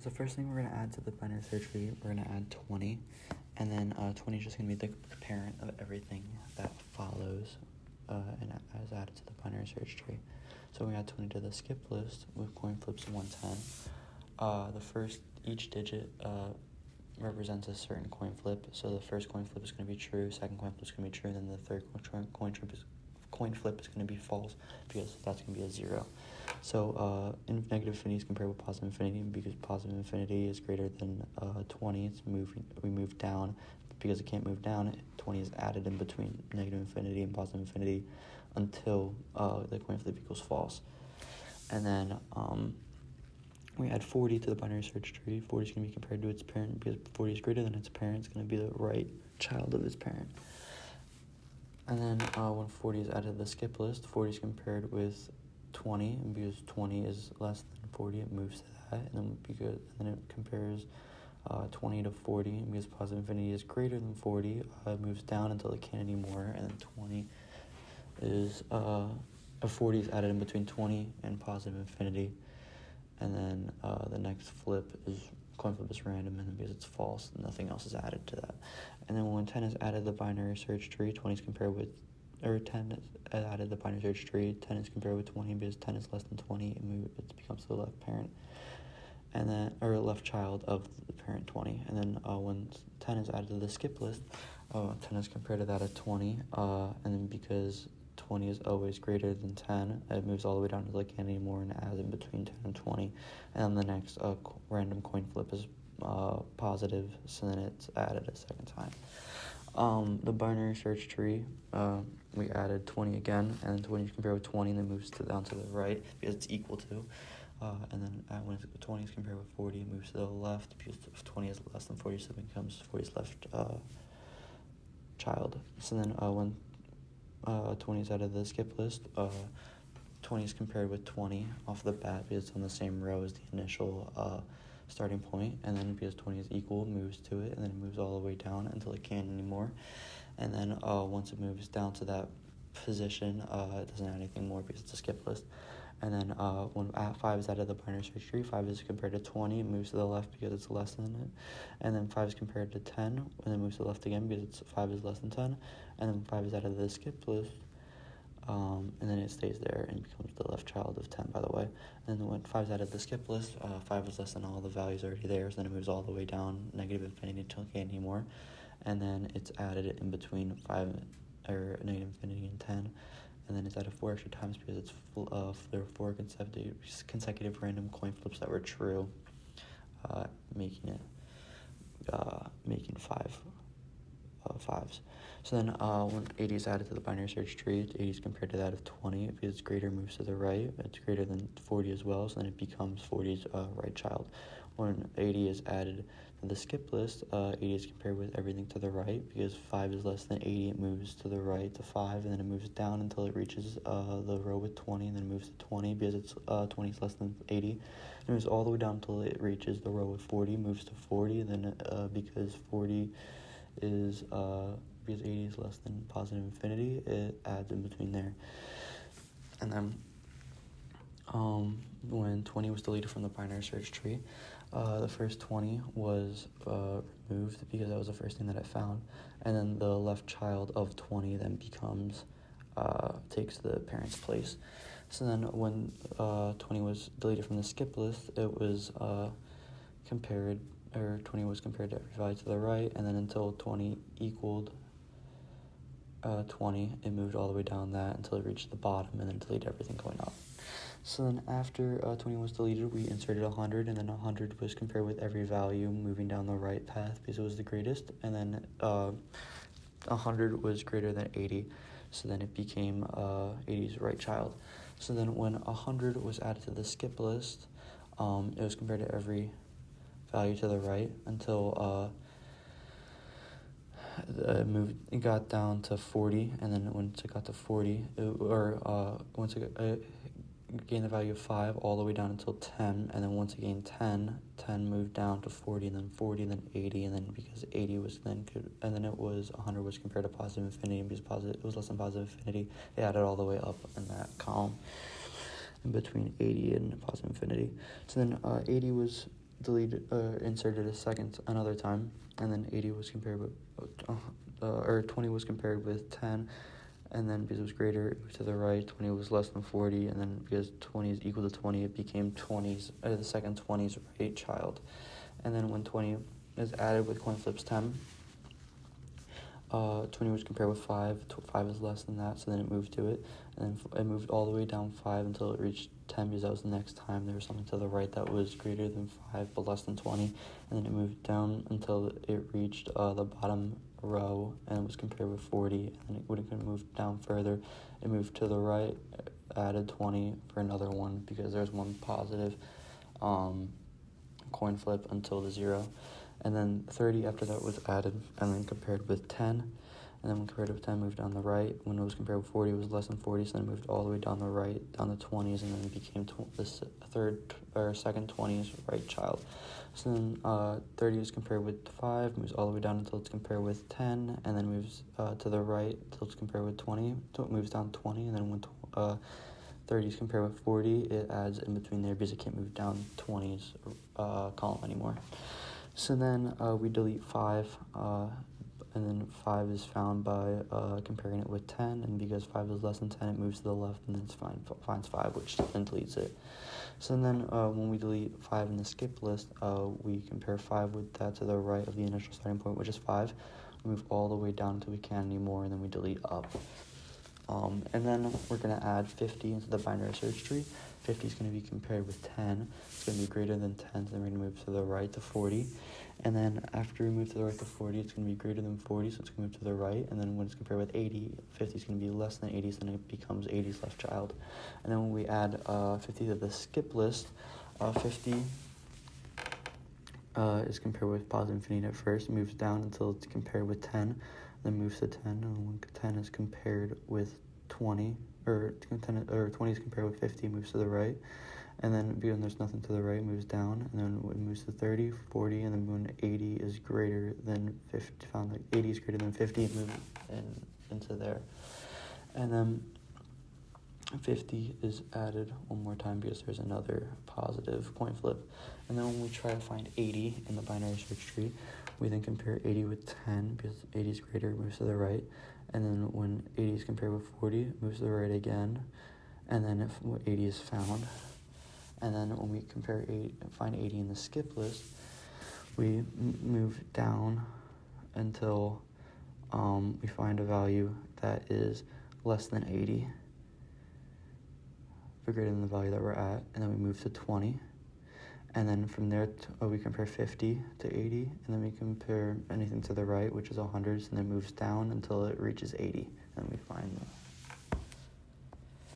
So the first thing we're going to add to the binary search tree, we're going to add 20, and then 20 is just going to be the parent of everything that follows and is added to the binary search tree. So we add 20 to the skip list with coin flips 110. Each digit represents a certain coin flip. So the first coin flip is going to be true, second coin flip is going to be true, and then the third coin flip is going to be false because that's going to be a 0. So negative infinity is compared with positive infinity because positive infinity is greater than 20. We move down. Because it can't move down, 20 is added in between negative infinity and positive infinity until the coin flip equals false. And then we add 40 to the binary search tree. 40 is going to be compared to its parent because 40 is greater than its parent. It's going to be the right child of its parent. And then when 40 is added to the skip list, 40 is compared with 20, and because 20 is less than 40, it moves to that, and then it compares 20 to 40, and because positive infinity is greater than 40, it moves down until it can't anymore, and then 20 is 40 is added in between 20 and positive infinity, and then the next coin flip is random, and then because it's false, nothing else is added to that. And then when 10 is added to the binary search tree, 10 is added to the binary search tree, 10 is compared with 20, because 10 is less than 20, it becomes the left parent, and then, or left child of the parent 20. And then when 10 is added to the skip list, 10 is compared to that of 20, and then because 20 is always greater than 10, it moves all the way down until it can't anymore and adds in between 10 and 20. And then the next random coin flip is positive, so then it's added a second time. The binary search tree, we added 20 again, and then 20 is compared with 20, and then moves down to the right because it's equal to. And then when 20 is compared with 40, it moves to the left because 20 is less than 40, so it becomes 40's left child. So then when 20 is out of the skip list, 20 is compared with 20 off the bat because it's on the same row as the initial starting point, and then because 20 is equal, it moves to it, and then it moves all the way down until it can't anymore. And then once it moves down to that position, it doesn't add anything more because it's a skip list. And then when 5 is out of the binary search tree, 5 is compared to 20, it moves to the left because it's less than it. And then 5 is compared to 10, and then moves to the left again because 5 is less than 10. And then 5 is out of the skip list, and then it stays there and becomes the left child of 10, by the way. And then when 5 is out of the skip list, 5 is less than all the values already there, so then it moves all the way down, negative infinity until it can't anymore. And then it's added in between negative infinity and 10. And then it's added 4 extra times because there were 4 consecutive random coin flips that were true, making 5 5s. So then when 80 is added to the binary search tree, 80 is compared to that of 20. If it's greater, moves to the right. It's greater than 40 as well, so then it becomes 40's right child. When 80 is added to the skip list, 80 is compared with everything to the right. Because 5 is less than 80, it moves to the right to 5, and then it moves down until it reaches the row with 20, and then it moves to 20 because it's 20 is less than 80. It moves all the way down until it reaches the row with 40, moves to 40, and then because 40 is because 80 is less than positive infinity, it adds in between there. And then when 20 was deleted from the binary search tree, the first 20 was removed because that was the first thing that it found, and then the left child of 20 then takes the parent's place. So then when 20 was deleted from the skip list, it was 20 was compared to every value to the right, and then until 20 equaled 20, it moved all the way down that until it reached the bottom, and then deleted everything going up. So then after 20 was deleted, we inserted 100, and then 100 was compared with every value moving down the right path because it was the greatest, and then 100 was greater than 80, so then it became 80's right child. So then when 100 was added to the skip list, it was compared to every value to the right until it got down to 40, and then once it got to 40, once it gained the value of 5 all the way down until 10, and then once it gained 10 moved down to 40, and then 40, then 80, and then because 80 was then good, and then it was 100 was compared to positive infinity, and because it was less than positive infinity, it added all the way up in that column in between 80 and positive infinity. So then 80 was inserted a second another time, and then 80 was compared with, or 20 was compared with 10, and then because it was greater, it moved to the right. 20 was less than 40, and then because 20 is equal to 20, it became the second 20's right child. And then when 20 is added with coin flips 10, 20 was compared with 5. 5 is less than that, so then it moved to it. And then it moved all the way down 5 until it reached 10, because that was the next time there was something to the right that was greater than 5 but less than 20. And then it moved down until it reached the bottom row and it was compared with 40. And it wouldn't move down further. It moved to the right, added 20 for another one, because there's one positive coin flip until the 0. And then 30 after that was added and then compared with 10. And then when compared with 10, moved down the right. When it was compared with 40, it was less than 40, so then it moved all the way down the right, down the 20s, and then it became this second 20s right child. So then 30 is compared with 5, moves all the way down until it's compared with 10, and then moves to the right until it's compared with 20. So it moves down 20, and then when 30 is compared with 40, it adds in between there because it can't move down 20's column anymore. So then we delete 5, and then 5 is found by comparing it with 10, and because 5 is less than 10, it moves to the left, and then it finds 5, which then deletes it. So then when we delete 5 in the skip list, we compare 5 with that to the right of the initial starting point, which is 5. We move all the way down until we can't anymore, and then we delete up. And then we're going to add 50 into the binary search tree. 50 is going to be compared with 10. It's going to be greater than 10, so then we're going to move to the right to 40. And then after we move to the right to 40, it's going to be greater than 40, so it's going to move to the right. And then when it's compared with 80, 50 is going to be less than 80, so then it becomes 80's left child. And then when we add 50 to the skip list, 50 is compared with positive infinity at first. It moves down until it's compared with 10, then moves to 10. And when 10 is compared with 20, or 20 is compared with 50, moves to the right. And then when there's nothing to the right, it moves down, and then it moves to 30, 40, and then when 80 is greater than 50, found like 80 is greater than 50, it moves into there. And then 50 is added one more time because there's another positive coin flip. And then when we try to find 80 in the binary search tree, we then compare 80 with 10 because 80 is greater, it moves to the right. And then when 80 is compared with 40, it moves to the right again. And then if 80 is found, and then when we find 80 in the skip list, we move down until we find a value that is less than 80, but greater than the value that we're at, and then we move to 20. And then from there, we compare 50 to 80, and then we compare anything to the right, which is 100, and then moves down until it reaches 80, and we find